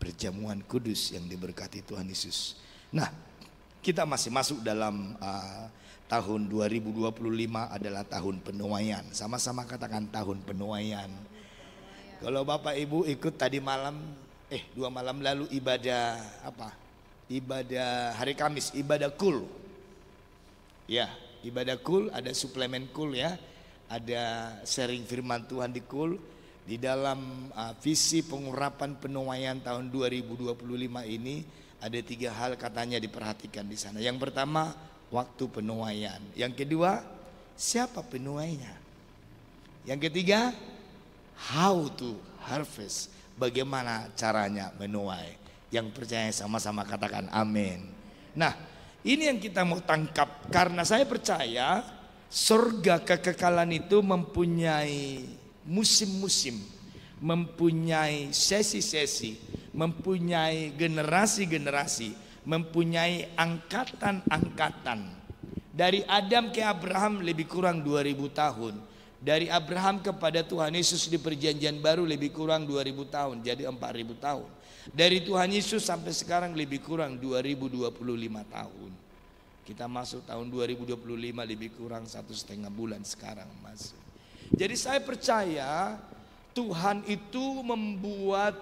perjamuan kudus yang diberkati Tuhan Yesus. Nah, kita masih masuk dalam tahun 2025 adalah tahun penuaian. Sama-sama katakan tahun penuaian. Kalau Bapak Ibu ikut tadi malam, 2 malam lalu ibadah apa? Ibadah hari Kamis, ibadah kul. Ya, ibadah kul, ada suplemen kul ya. Ada sharing firman Tuhan di kul. Di dalam visi pengurapan penuaian tahun 2025 ini ada 3 hal katanya diperhatikan di sana. Yang pertama, waktu penuaian. Yang kedua, siapa penuainya. Yang ketiga, how to harvest. Bagaimana caranya menuai. Yang percaya sama-sama katakan amin. Nah, ini yang kita mau tangkap. Karena saya percaya surga kekekalan itu mempunyai musim-musim, mempunyai sesi-sesi, mempunyai generasi-generasi, mempunyai angkatan-angkatan. Dari Adam ke Abraham lebih kurang 2000 tahun. Dari Abraham kepada Tuhan Yesus di perjanjian baru lebih kurang 2000 tahun, jadi 4000 tahun. Dari Tuhan Yesus sampai sekarang lebih kurang 2025 tahun. Kita masuk tahun 2025 lebih kurang 1,5 bulan sekarang masuk. Jadi saya percaya Tuhan itu membuat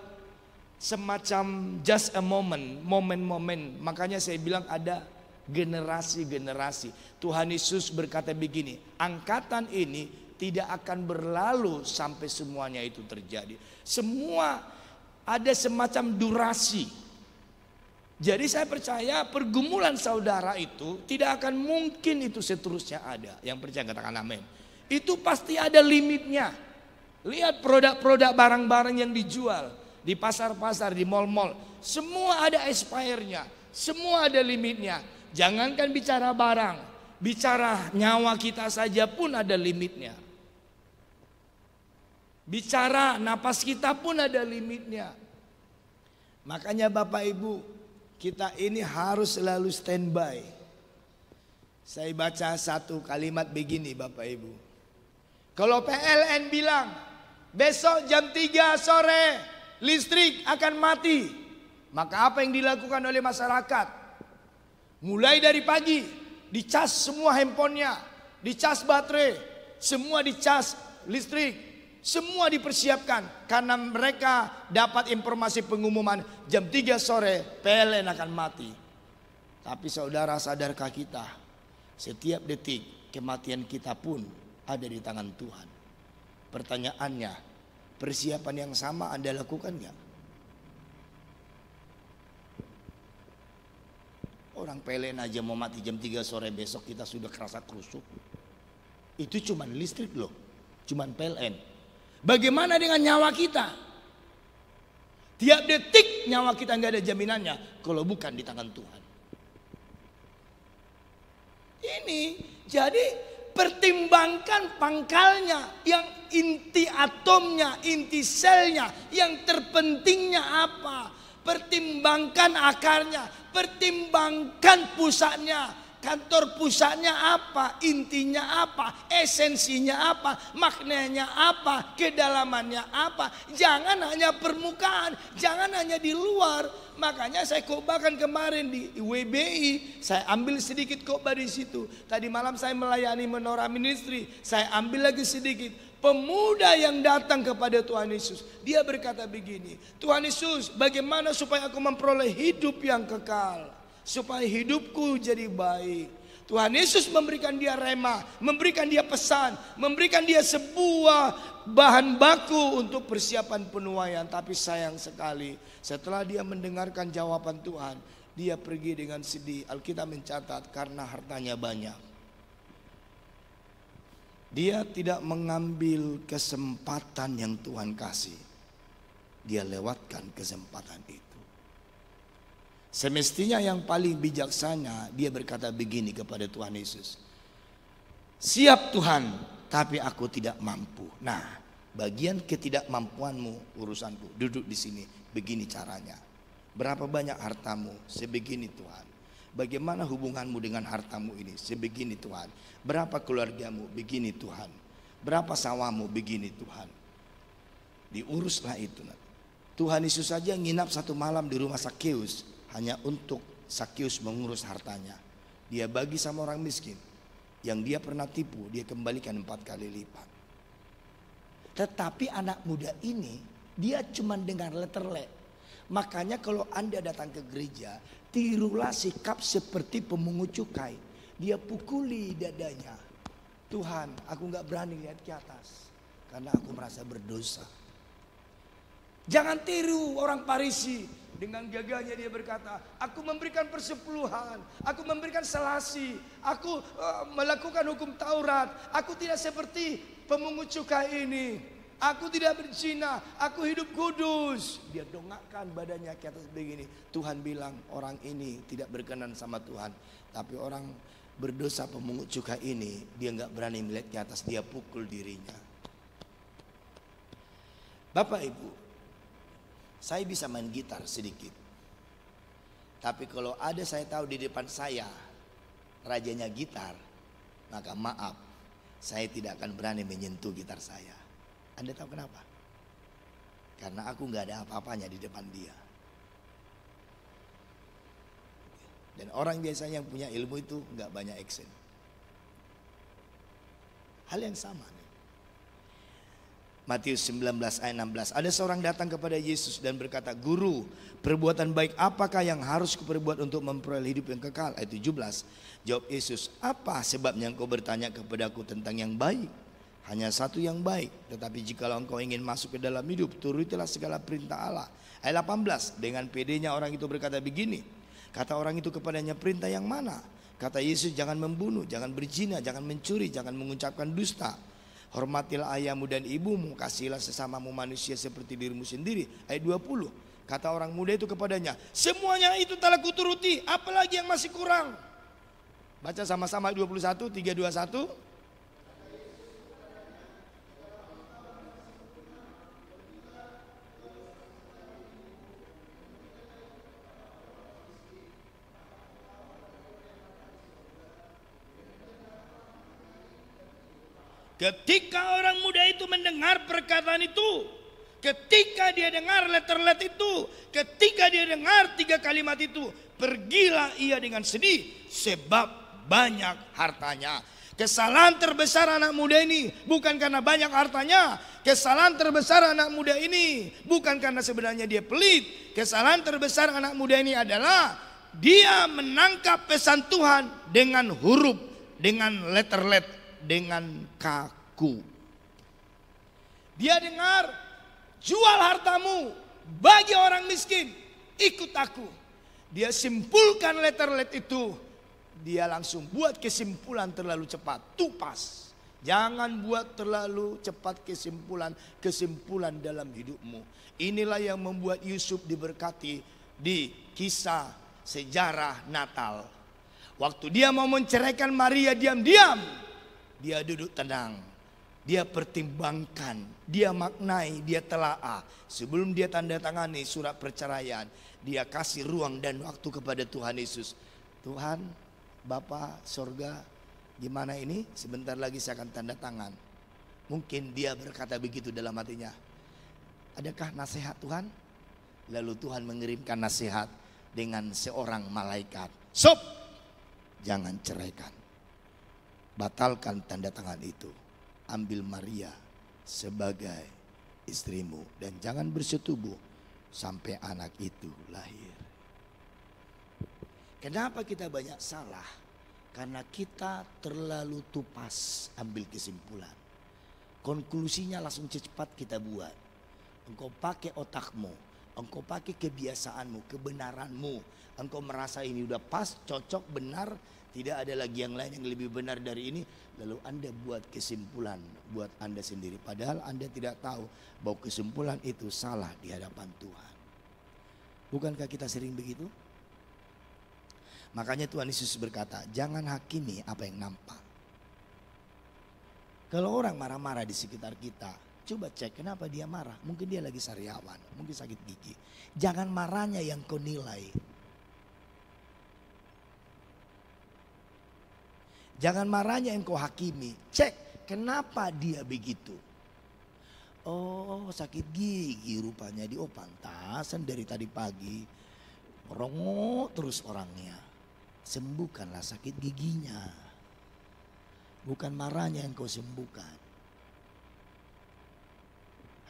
semacam just a moment, momen-momen. Makanya saya bilang ada generasi-generasi. Tuhan Yesus berkata begini, angkatan ini tidak akan berlalu sampai semuanya itu terjadi. Semua ada semacam durasi. Jadi saya percaya pergumulan saudara itu tidak akan mungkin itu seterusnya ada. Yang percaya katakan amin. Itu pasti ada limitnya. Lihat produk-produk barang-barang yang dijual di pasar-pasar, di mal-mal, semua ada expire-nya, semua ada limitnya. Jangankan bicara barang, bicara nyawa kita saja pun ada limitnya. Bicara napas kita pun ada limitnya. Makanya Bapak Ibu, kita ini harus selalu standby. Saya baca satu kalimat begini Bapak Ibu. Kalau PLN bilang besok jam 3 sore listrik akan mati, maka apa yang dilakukan oleh masyarakat? Mulai dari pagi dicas semua handphonenya, dicas baterai, semua dicas listrik. Semua dipersiapkan karena mereka dapat informasi pengumuman jam 3 sore PLN akan mati. Tapi saudara, sadarkah kita setiap detik kematian kita pun ada di tangan Tuhan. Pertanyaannya, persiapan yang sama Anda lakukan nggak? Orang PLN aja mau mati jam 3 sore besok kita sudah kerasa kerusuk. Itu cuman listrik loh, cuman PLN. Bagaimana dengan nyawa kita? Tiap detik nyawa kita nggak ada jaminannya kalau bukan di tangan Tuhan. Ini jadi pertimbangkan pangkalnya, yang inti atomnya, inti selnya, yang terpentingnya apa? Pertimbangkan akarnya, pertimbangkan pusatnya. Kantor pusatnya apa, intinya apa, esensinya apa, maknanya apa, kedalamannya apa. Jangan hanya permukaan, jangan hanya di luar. Makanya saya khotbahkan kemarin di WBI, saya ambil sedikit khotbah di situ. Tadi malam saya melayani Menora Ministry, saya ambil lagi sedikit. Pemuda yang datang kepada Tuhan Yesus, dia berkata begini, Tuhan Yesus, bagaimana supaya aku memperoleh hidup yang kekal? Supaya hidupku jadi baik. Tuhan Yesus memberikan dia rema, memberikan dia pesan, memberikan dia sebuah bahan baku untuk persiapan penuaian. Tapi sayang sekali, setelah dia mendengarkan jawaban Tuhan, dia pergi dengan sedih. Alkitab mencatat karena hartanya banyak. Dia tidak mengambil kesempatan yang Tuhan kasih. Dia lewatkan kesempatan itu. Semestinya yang paling bijaksana, dia berkata begini kepada Tuhan Yesus. Siap Tuhan, tapi aku tidak mampu. Nah, bagian ketidakmampuanmu urusanku. Duduk di sini, begini caranya. Berapa banyak hartamu? Sebegini Tuhan. Bagaimana hubunganmu dengan hartamu ini? Sebegini Tuhan. Berapa keluargamu? Begini Tuhan. Berapa sawahmu? Begini Tuhan. Diuruslah itu nanti. Tuhan Yesus saja nginap satu malam di rumah Sakeus hanya untuk Sakeus mengurus hartanya. Dia bagi sama orang miskin. Yang dia pernah tipu, dia kembalikan 4 kali lipat. Tetapi anak muda ini, dia cuma dengar letterlet. Makanya kalau Anda datang ke gereja, tirulah sikap seperti pemungut cukai. Dia pukuli dadanya. Tuhan, aku gak berani lihat ke atas karena aku merasa berdosa. Jangan tiru orang Farisi. Dengan gagahnya dia berkata, aku memberikan persepuluhan, aku memberikan selasi, aku melakukan hukum Taurat, aku tidak seperti pemungut cukai ini, aku tidak berzina, aku hidup kudus. Dia dongakkan badannya ke atas begini. Tuhan bilang orang ini tidak berkenan sama Tuhan. Tapi orang berdosa pemungut cukai ini, dia gak berani melihat ke atas, dia pukul dirinya. Bapak Ibu, saya bisa main gitar sedikit. Tapi kalau ada saya tahu di depan saya rajanya gitar, maka maaf, saya tidak akan berani menyentuh gitar saya. Anda tahu kenapa? Karena aku gak ada apa-apanya di depan dia. Dan orang biasanya yang punya ilmu itu gak banyak action. Hal yang sama. Matius 19 ayat 16. Ada seorang datang kepada Yesus dan berkata, Guru, perbuatan baik apakah yang harus kuperbuat untuk memperoleh hidup yang kekal? Ayat 17. Jawab Yesus, apa sebabnya engkau bertanya kepadaku tentang yang baik? Hanya satu yang baik. Tetapi jikalau engkau ingin masuk ke dalam hidup, turutilah segala perintah Allah. Ayat 18. Dengan pedenya orang itu berkata begini. Kata orang itu kepadanya, perintah yang mana? Kata Yesus, jangan membunuh, jangan berzina, jangan mencuri, jangan mengucapkan dusta. Hormatilah ayahmu dan ibumu, kasihilah sesamamu manusia seperti dirimu sendiri. Ayat 20. Kata orang muda itu kepadanya, semuanya itu telah kuturuti, apalagi yang masih kurang? Baca sama-sama 21, 3, 2, 1. Ketika orang muda itu mendengar perkataan itu, ketika dia dengar letterlet itu, ketika dia dengar 3 kalimat itu, pergilah ia dengan sedih sebab banyak hartanya. Kesalahan terbesar anak muda ini bukan karena banyak hartanya. Kesalahan terbesar anak muda ini bukan karena sebenarnya dia pelit. Kesalahan terbesar anak muda ini adalah dia menangkap pesan Tuhan dengan huruf, dengan letterlet, dengan kaku. Dia dengar, jual hartamu bagi orang miskin, ikut aku. Dia simpulkan letterlet itu, dia langsung buat kesimpulan terlalu cepat, tupas. Jangan buat terlalu cepat kesimpulan dalam hidupmu. Inilah yang membuat Yusuf diberkati di kisah sejarah Natal. Waktu dia mau menceraikan Maria diam-diam, dia duduk tenang, dia pertimbangkan, dia maknai, dia telaah. Sebelum dia tanda tangani surat perceraian, dia kasih ruang dan waktu kepada Tuhan Yesus. Tuhan, Bapa sorga, gimana ini? Sebentar lagi saya akan tanda tangan. Mungkin dia berkata begitu dalam hatinya. Adakah nasihat Tuhan? Lalu Tuhan mengirimkan nasihat dengan seorang malaikat. Stop! Jangan ceraikan. Batalkan tanda tangan itu. Ambil Maria sebagai istrimu. Dan jangan bersetubuh sampai anak itu lahir. Kenapa kita banyak salah? Karena kita terlalu tupas ambil kesimpulan. Konklusinya langsung cepat kita buat. Engkau pakai otakmu, engkau pakai kebiasaanmu, kebenaranmu. Engkau merasa ini udah pas, cocok, benar. Tidak ada lagi yang lain yang lebih benar dari ini. Lalu Anda buat kesimpulan buat Anda sendiri. Padahal Anda tidak tahu bahwa kesimpulan itu salah di hadapan Tuhan. Bukankah kita sering begitu? Makanya Tuhan Yesus berkata, jangan hakimi apa yang nampak. Kalau orang marah-marah di sekitar kita, coba cek kenapa dia marah. Mungkin dia lagi sariawan, mungkin sakit gigi. Jangan marahnya yang kau nilai. Jangan marahnya yang kau hakimi. Cek kenapa dia begitu. Oh, sakit gigi rupanya. Oh, pantasan dari tadi pagi merongok terus orangnya. Sembuhkanlah sakit giginya. Bukan marahnya yang kau sembuhkan.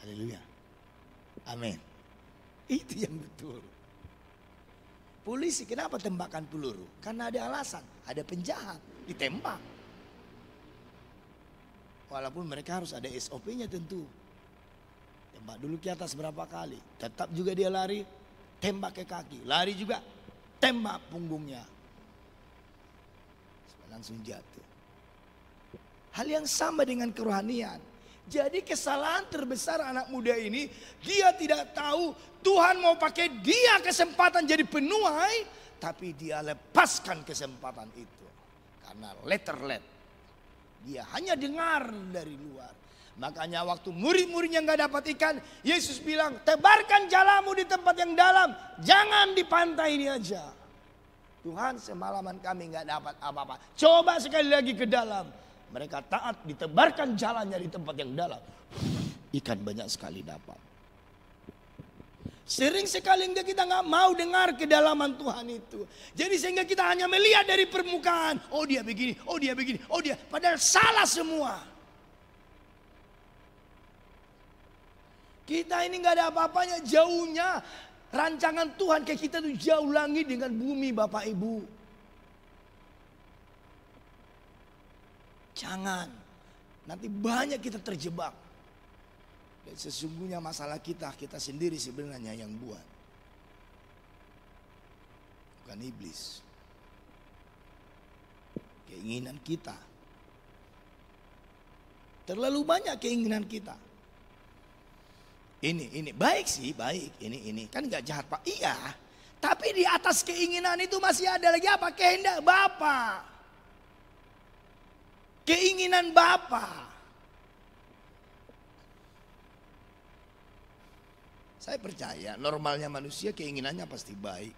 Haleluya. Amin. Itu yang betul. Polisi kenapa tembakan peluru? Karena ada alasan. Ada penjahat ditembak. Walaupun mereka harus ada SOP-nya tentu. Tembak dulu ke atas berapa kali. Tetap juga dia lari. Tembak ke kaki. Lari juga. Tembak punggungnya. Langsung jatuh. Hal yang sama dengan kerohanian. Jadi kesalahan terbesar anak muda ini. Dia tidak tahu Tuhan mau pakai dia kesempatan jadi penuai. Tapi dia lepaskan kesempatan itu. Karena letter-let. Dia hanya dengar dari luar. Makanya waktu murid-muridnya nggak dapat ikan, Yesus bilang, tebarkan jalamu di tempat yang dalam, jangan di pantai ini aja. Tuhan, semalaman kami nggak dapat apa-apa. Coba sekali lagi ke dalam. Mereka taat, ditebarkan jalannya di tempat yang dalam. Ikan banyak sekali dapat. Sering sekali kita nggak mau dengar kedalaman Tuhan itu. Jadi sehingga kita hanya melihat dari permukaan. Oh dia begini, oh dia begini, oh dia. Padahal salah semua. Kita ini nggak ada apa-apanya, jauhnya rancangan Tuhan kayak kita tuh jauh langit dengan bumi Bapak Ibu. Jangan, nanti banyak kita terjebak. Dan sesungguhnya masalah kita sendiri sebenarnya yang buat. Bukan iblis. Keinginan kita. Terlalu banyak keinginan kita. Ini baik sih, baik. Ini kan nggak jahat Pak. Iya. Tapi di atas keinginan itu masih ada lagi apa? Kehendak Bapa. Keinginan Bapa. Saya percaya normalnya manusia keinginannya pasti baik.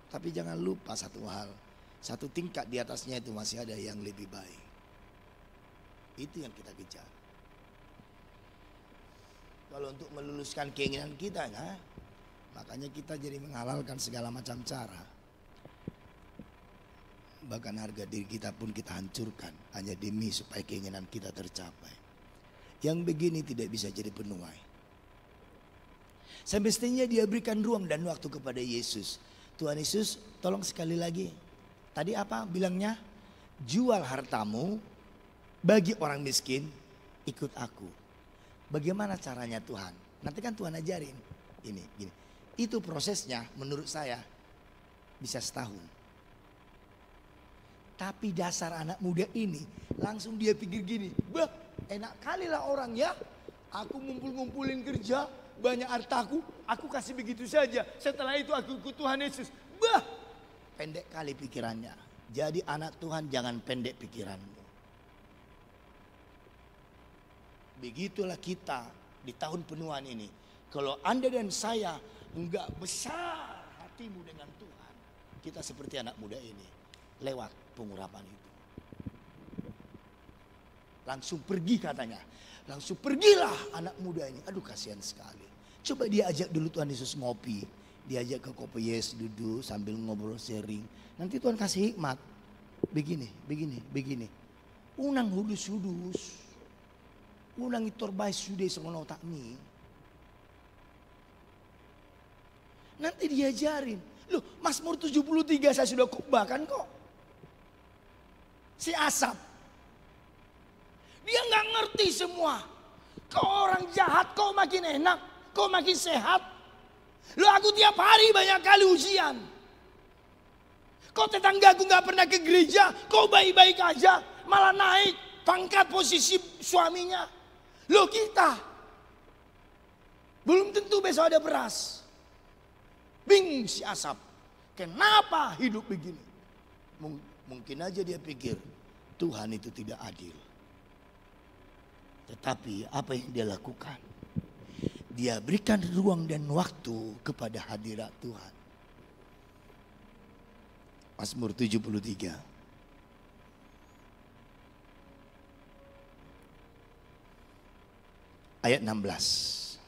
Tapi jangan lupa satu hal. Satu tingkat di atasnya itu masih ada yang lebih baik. Itu yang kita kejar. Kalau untuk meluluskan keinginan kita, nah, makanya kita jadi menghalalkan segala macam cara. Bahkan harga diri kita pun kita hancurkan hanya demi supaya keinginan kita tercapai. Yang begini tidak bisa jadi penuai. Semestinya dia berikan ruang dan waktu kepada Yesus. Tuhan Yesus, tolong sekali lagi. Tadi apa bilangnya? Jual hartamu bagi orang miskin, ikut aku. Bagaimana caranya Tuhan? Nanti kan Tuhan ajarin. Ini, gini. Itu prosesnya menurut saya bisa setahun. Tapi dasar anak muda ini langsung dia pikir gini. Bah, enak kali lah orang ya. Aku ngumpulin kerja, banyak hartaku, aku kasih begitu saja. Setelah itu aku ikut Tuhan Yesus. Bah, pendek kali pikirannya. Jadi anak Tuhan jangan pendek pikiranmu. Begitulah kita di tahun penuhan ini. Kalau Anda dan saya enggak besar hatimu dengan Tuhan, kita seperti anak muda ini lewat pengurapan itu. Langsung pergi katanya. Langsung pergilah anak muda ini. Aduh kasihan sekali. Coba dia ajak dulu Tuhan Yesus ngopi. Diajak ke Kopi Yes duduk sambil ngobrol sharing. Nanti Tuhan kasih hikmat. Begini. Unang hudus-hudus. Unang itorbay sudah sengono takmi. Nanti diajarin. Loh, Mazmur 73 saya sudah khotbahkan kok. Si Asap. Dia nggak ngerti semua. Kau orang jahat, kau makin enak, kau makin sehat. Loh, aku tiap hari banyak kali ujian. Kau tetanggaku nggak pernah ke gereja, kau baik-baik aja, malah naik pangkat posisi suaminya. Loh kita belum tentu besok ada beras. Bingung si Asap. Kenapa hidup begini? Mungkin aja dia pikir Tuhan itu tidak adil. Tetapi apa yang dia lakukan? Dia berikan ruang dan waktu kepada hadirat Tuhan. Mazmur 73. ayat 16.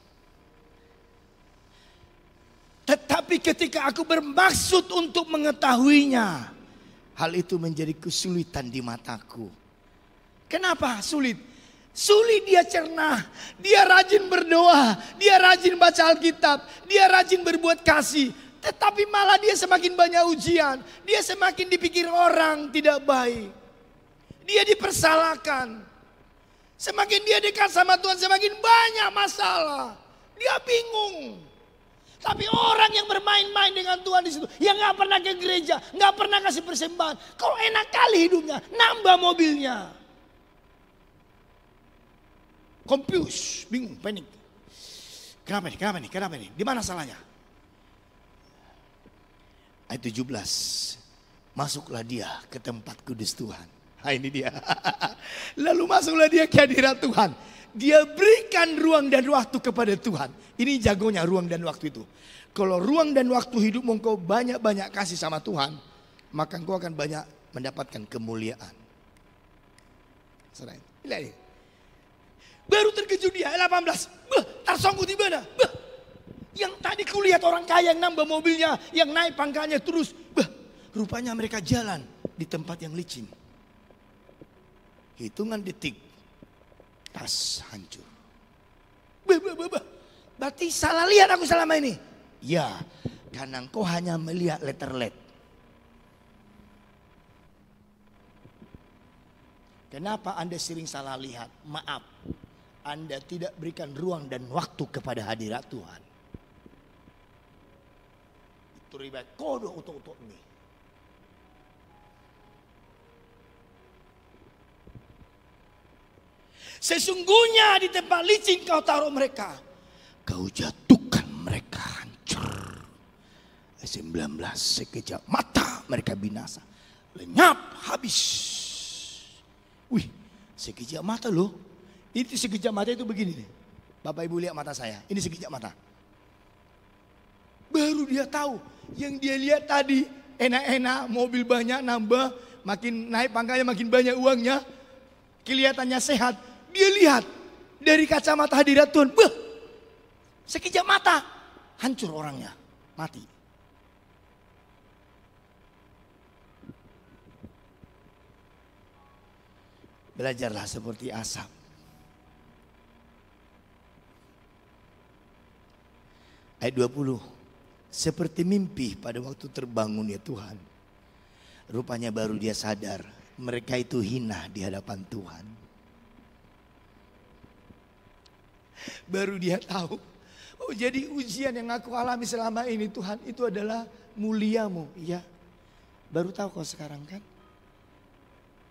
Tetapi ketika aku bermaksud untuk mengetahuinya, hal itu menjadi kesulitan di mataku. Kenapa sulit? Sulit dia cerna, dia rajin berdoa, dia rajin baca Alkitab, dia rajin berbuat kasih. Tetapi malah dia semakin banyak ujian, dia semakin dipikir orang tidak baik. Dia dipersalahkan. Semakin dia dekat sama Tuhan semakin banyak masalah. Dia bingung. Tapi orang yang bermain-main dengan Tuhan di situ, yang nggak pernah ke gereja, nggak pernah kasih persembahan, kok enak kali hidupnya, nambah mobilnya. Confused, bingung, panik. Kenapa nih? Di mana salahnya? Ayat 17, masuklah dia ke tempat kudus Tuhan. Nah, ini dia. Lalu masuklah dia ke hadirat Tuhan. Dia berikan ruang dan waktu kepada Tuhan. Ini jagonya ruang dan waktu itu. Kalau ruang dan waktu hidupmu engkau banyak-banyak kasih sama Tuhan, maka engkau akan banyak mendapatkan kemuliaan. Lihat. Baru terkejut dia, 18. Tersongkut di mana? Yang tadi kulihat orang kaya yang nambah mobilnya, yang naik pangkatnya terus. Rupanya mereka jalan di tempat yang licin. Hitungan detik, tas hancur. Berarti salah lihat aku selama ini. Ya, karena engkau hanya melihat letterlet. Kenapa Anda sering salah lihat? Maaf, Anda tidak berikan ruang dan waktu kepada hadirat Tuhan. Itu ribat kodok untuk ini. Sesungguhnya di tempat licin kau taruh mereka, kau jatuhkan mereka hancur. 19, sekejap mata mereka binasa, lenyap habis. Wih, sekejap mata loh. Itu sekejap mata itu begini nih. Bapak Ibu lihat mata saya, ini sekejap mata. Baru dia tahu yang dia lihat tadi enak-enak, mobil banyak nambah, makin naik pangkatnya makin banyak uangnya, kelihatannya sehat. Dia lihat dari kacamata hadirat Tuhan, sekejap mata hancur orangnya, mati. Belajarlah seperti Asaf. Ayat 20, seperti mimpi pada waktu terbangun ya Tuhan. Rupanya baru dia sadar mereka itu hina di hadapan Tuhan. Baru dia tahu, oh jadi ujian yang aku alami selama ini Tuhan itu adalah muliamu. Iya, baru tahu kau sekarang kan.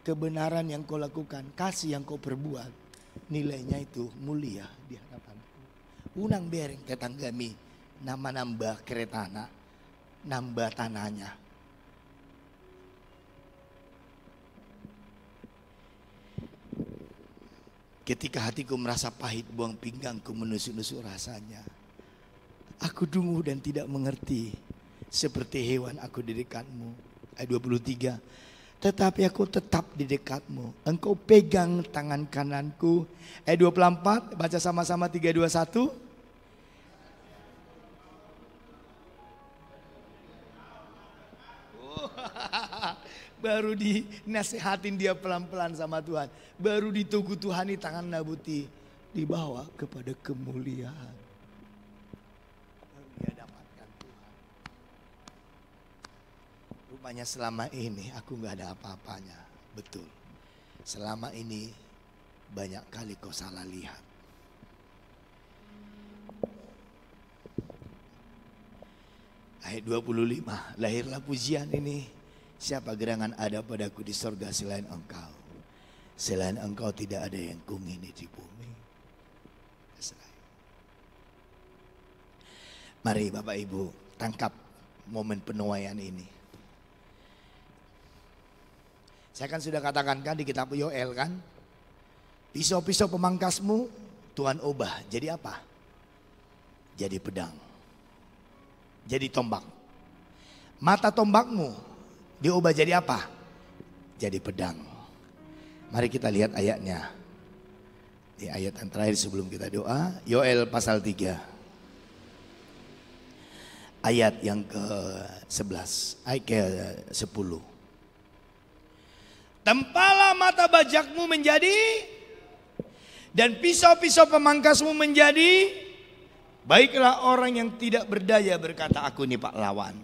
Kebenaran yang kau lakukan, kasih yang kau perbuat, nilainya itu mulia di hadapanku. Unang bereng tetanggami, nama nambah keretana, nambah tanahnya. Ketika hatiku merasa pahit, buang pinggangku menusuk-nusuk rasanya. Aku dungu dan tidak mengerti, seperti hewan aku di dekatmu. Ayat 23, tetapi aku tetap di dekatmu, engkau pegang tangan kananku. Ayat 24, baca sama-sama 3, 2, 1. Baru dinasehatin dia pelan-pelan sama Tuhan. Baru ditunggu Tuhani tangan Nabuti dibawa kepada kemuliaan. Baru dia dapatkan Tuhan. Rupanya selama ini aku gak ada apa-apanya. Betul. Selama ini banyak kali kau salah lihat. Ayat 25, lahirlah pujian ini. Siapa gerangan ada padaku di sorga selain engkau. Selain engkau tidak ada yang kungini di bumi. Mari Bapak Ibu tangkap momen penuaian ini. Saya kan sudah katakan kan di kitab Yoel kan. Pisau-pisau pemangkasmu Tuhan ubah jadi apa? Jadi pedang. Jadi tombak. Mata tombakmu diubah jadi apa? Jadi pedang. Mari kita lihat ayatnya. Di ayat yang terakhir sebelum kita doa, Yoel pasal 3. Ayat yang ke-11, ayat ke-10. Tempalah mata bajakmu menjadi, dan pisau-pisau pemangkasmu menjadi. Baiklah orang yang tidak berdaya berkata, aku ini pahlawan.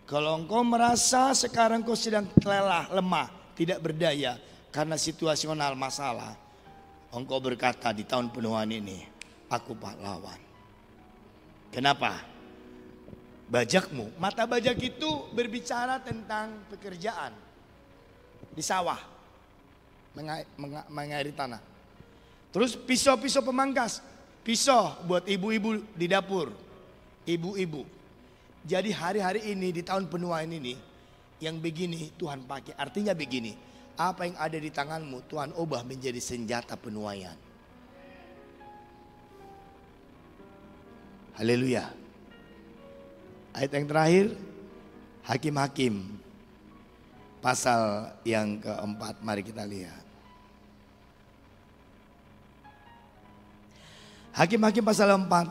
Kalau engkau merasa sekarang kau sedang lelah, lemah, tidak berdaya karena situasional masalah, engkau berkata di tahun penuhan ini, aku pahlawan. Kenapa? Bajakmu, mata bajak itu berbicara tentang pekerjaan di sawah, mengairi tanah. Terus pisau-pisau pemangkas, pisau buat ibu-ibu di dapur, ibu-ibu. Jadi hari-hari ini di tahun penuhan ini, yang begini Tuhan pakai. Artinya begini, apa yang ada di tanganmu Tuhan ubah menjadi senjata penuaian. Haleluya. Ayat yang terakhir, Hakim-Hakim pasal yang keempat, mari kita lihat. Hakim-Hakim pasal 4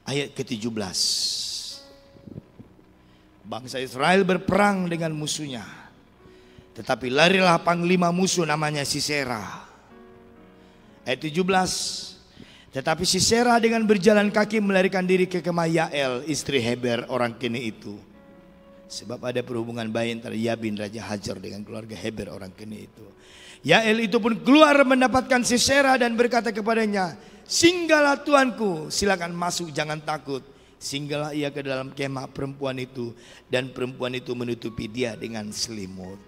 ayat ke-17. Bangsa Israel berperang dengan musuhnya, tetapi larilah panglima musuh namanya Sisera. Ayat 17. Tetapi Sisera dengan berjalan kaki melarikan diri ke kemah Yael, istri Heber orang Kene itu. Sebab ada perhubungan bayi antara Yabin Raja Hajar dengan keluarga Heber orang Kene itu. Yael itu pun keluar mendapatkan Sisera dan berkata kepadanya, singgahlah tuanku, silakan masuk, jangan takut. Singgahlah ia ke dalam kemah perempuan itu, dan perempuan itu menutupi dia dengan selimut.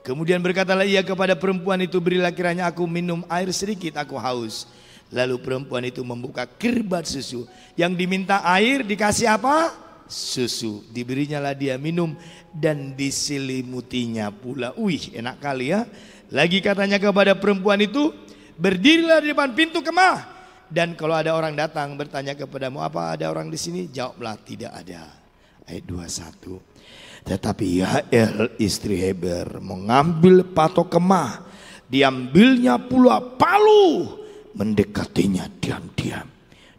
Kemudian berkatalah ia kepada perempuan itu, berilah kiranya aku minum air sedikit, aku haus. Lalu perempuan itu membuka kirbat susu. Yang diminta air dikasih apa? Susu. Diberinyalah dia minum dan diselimutinya pula. Wih, enak kali ya. Lagi katanya kepada perempuan itu, berdirilah di depan pintu kemah. Dan kalau ada orang datang bertanya kepadamu, apa ada orang di sini? Jawablah, tidak ada. Ayat 21. Tetapi Yael istri Heber mengambil patok kemah, diambilnya pula palu, mendekatinya diam-diam,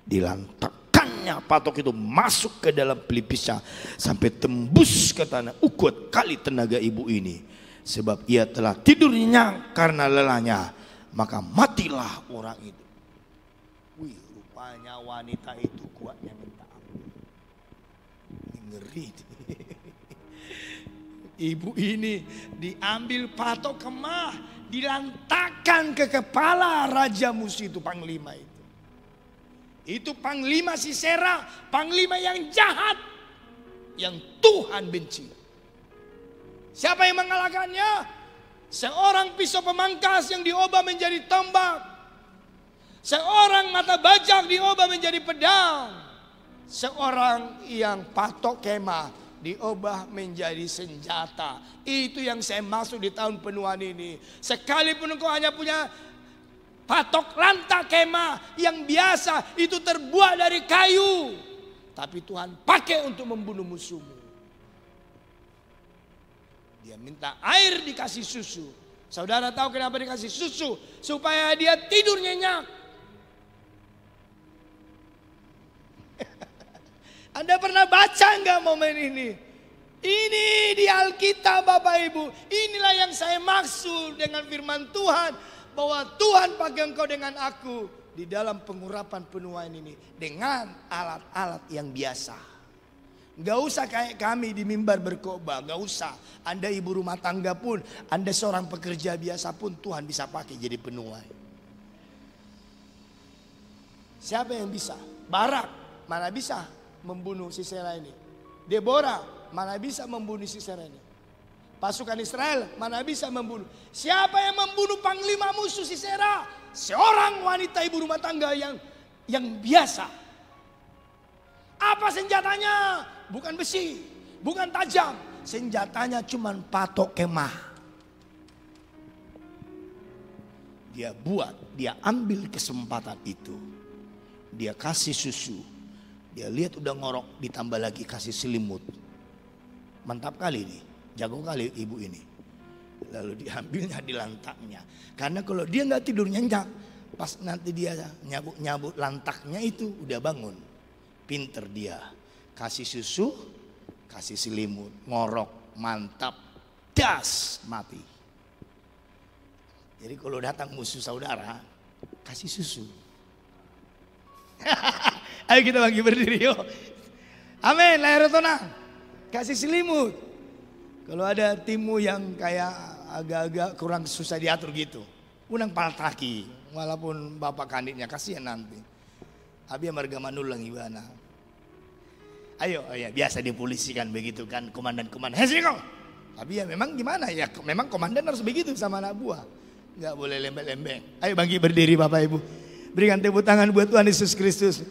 dilantakkannya patok itu masuk ke dalam pelipisnya sampai tembus ke tanah. Ukut kali tenaga ibu ini, sebab ia telah tidur nyenyak karena lelahnya, maka matilah orang itu. Wih, rupanya wanita itu kuatnya minta ampun. Ngeri. Ibu ini diambil patok kemah, dilantakkan ke kepala raja musuh itu, panglima itu. Itu panglima Sisera, panglima yang jahat, yang Tuhan benci. Siapa yang mengalahkannya? Seorang pisau pemangkas yang diubah menjadi tombak. Seorang mata bajak diubah menjadi pedang. Seorang yang patok kemah diubah menjadi senjata. Itu yang saya maksud di tahun penuhan ini. Sekalipun engkau hanya punya patok lantak kemah yang biasa, itu terbuat dari kayu, tapi Tuhan pakai untuk membunuh musuhmu. Dia minta air dikasih susu. Saudara tahu kenapa dikasih susu? Supaya dia tidur nyenyak. Anda pernah baca enggak momen ini? Ini di Alkitab Bapak Ibu. Inilah yang saya maksud dengan firman Tuhan, bahwa Tuhan pakai engkau dengan aku di dalam pengurapan penuaian ini dengan alat-alat yang biasa. Gak usah kayak kami di mimbar berkhotbah, gak usah. Anda ibu rumah tangga pun, Anda seorang pekerja biasa pun Tuhan bisa pakai jadi penuai. Siapa yang bisa? Barak mana bisa membunuh Sisera ini? Deborah mana bisa membunuh Sisera ini? Pasukan Israel mana bisa membunuh? Siapa yang membunuh panglima musuh Sisera? Seorang wanita ibu rumah tangga yang biasa. Apa senjatanya? Bukan besi, bukan tajam. Senjatanya cuman patok kemah. Dia buat, dia ambil kesempatan itu. Dia kasih susu. Dia lihat udah ngorok, ditambah lagi kasih selimut. Mantap kali nih, jago kali ibu ini. Lalu diambilnya, dilantaknya. Karena kalau dia nggak tidur nyenyak, pas nanti dia nyabut lantaknya itu udah bangun. Pinter dia. Kasih susu, kasih selimut, ngorok, mantap, das, mati. Jadi kalau datang musuh saudara, kasih susu. Ayo kita bagi berdiri yuk. Amin, lahir tenang. Kasih selimut. Kalau ada timu yang kayak agak-agak kurang susah diatur gitu, unang paltaki, walaupun bapak kanditnya kasihan nanti. Abi marga manulang ibana. Ayo, ya biasa di polisi kan begitu kan, komandan-komandan. Hei kau. Tapi ya memang gimana ya, memang komandan harus begitu sama anak buah. Nggak boleh lembek-lembek. Ayo bagi berdiri Bapak Ibu. Berikan tepuk tangan buat Tuhan Yesus Kristus.